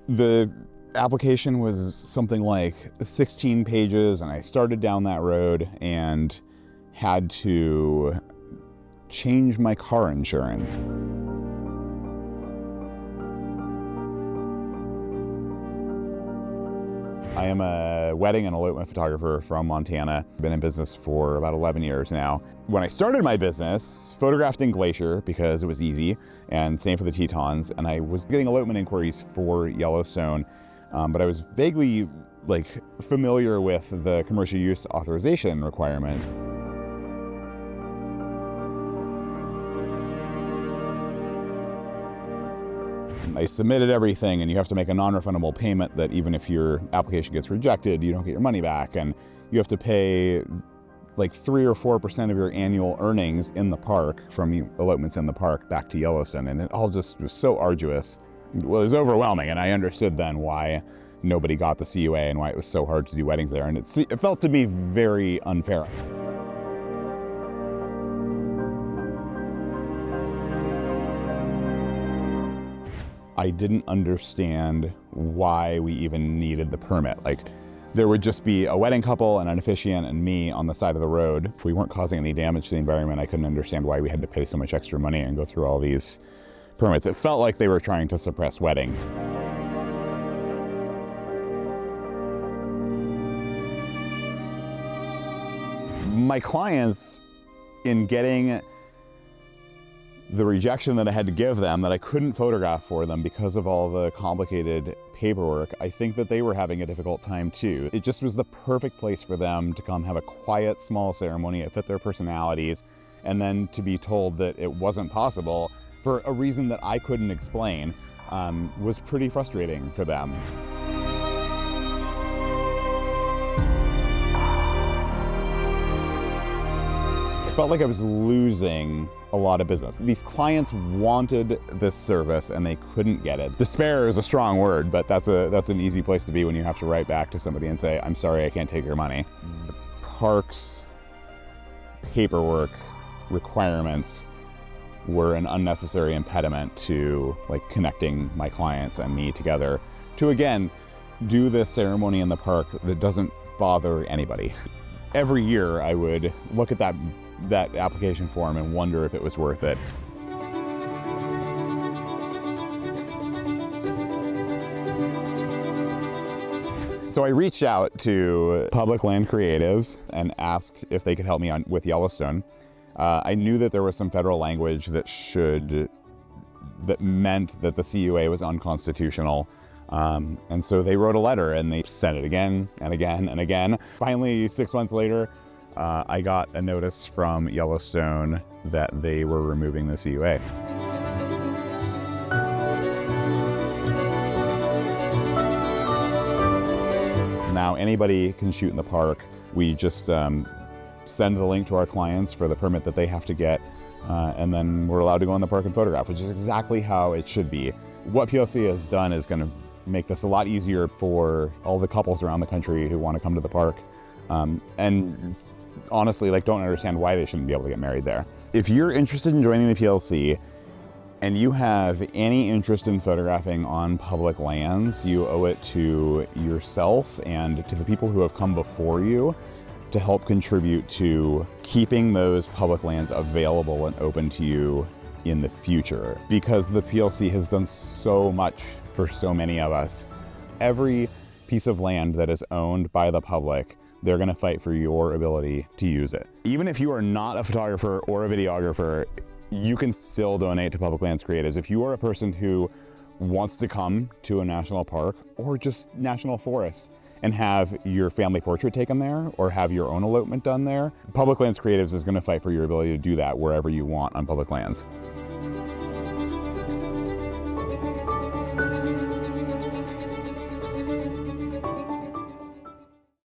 The application was something like 16 pages, and I started down that road and had to change my car insurance. I am a wedding and elopement photographer from Montana. I've been in business for about 11 years now. When I started my business, photographed in Glacier because it was easy, and same for the Tetons, and I was getting elopement inquiries for Yellowstone, but I was vaguely familiar with the commercial use authorization requirement. I submitted everything, and you have to make a non-refundable payment that even if your application gets rejected, you don't get your money back, and you have to pay like 3 or 4% of your annual earnings in the park from elopements in the park back to Yellowstone, and it all just was so arduous. Well, it was overwhelming, and I understood then why nobody got the CUA and why it was so hard to do weddings there, and it felt to me very unfair. I didn't understand why we even needed the permit. There would just be a wedding couple and an officiant and me on the side of the road. If we weren't causing any damage to the environment, I couldn't understand why we had to pay so much extra money and go through all these permits. It felt like they were trying to suppress weddings. My clients, in getting the rejection that I had to give them, that I couldn't photograph for them because of all the complicated paperwork, I think that they were having a difficult time too. It just was the perfect place for them to come have a quiet, small ceremony. It fit their personalities, and then to be told that it wasn't possible for a reason that I couldn't explain was pretty frustrating for them. I felt like I was losing a lot of business. These clients wanted this service and they couldn't get it. Despair is a strong word, but that's an easy place to be when you have to write back to somebody and say, I'm sorry, I can't take your money. The park's paperwork requirements were an unnecessary impediment to connecting my clients and me together to, again, do this ceremony in the park that doesn't bother anybody. Every year I would look at that application form and wonder if it was worth it. So I reached out to public land creatives and asked if they could help me with Yellowstone. I knew that there was some federal language that meant that the CUA was unconstitutional. And so they wrote a letter and they sent it again and again and again. Finally, 6 months later, I got a notice from Yellowstone that they were removing the CUA. Now anybody can shoot in the park. We just send the link to our clients for the permit that they have to get, and then we're allowed to go in the park and photograph, which is exactly how it should be. What PLC has done is going to make this a lot easier for all the couples around the country who want to come to the park, and honestly, don't understand why they shouldn't be able to get married there. If you're interested in joining the PLC and you have any interest in photographing on public lands, you owe it to yourself and to the people who have come before you to help contribute to keeping those public lands available and open to you in the future, because the PLC has done so much for so many of us. Every piece of land that is owned by the public, they're going to fight for your ability to use it. Even if you are not a photographer or a videographer, you can still donate to Public Lands Creatives. If you are a person who wants to come to a national park or just national forest and have your family portrait taken there or have your own elopement done there, Public Lands Creatives is going to fight for your ability to do that wherever you want on public lands.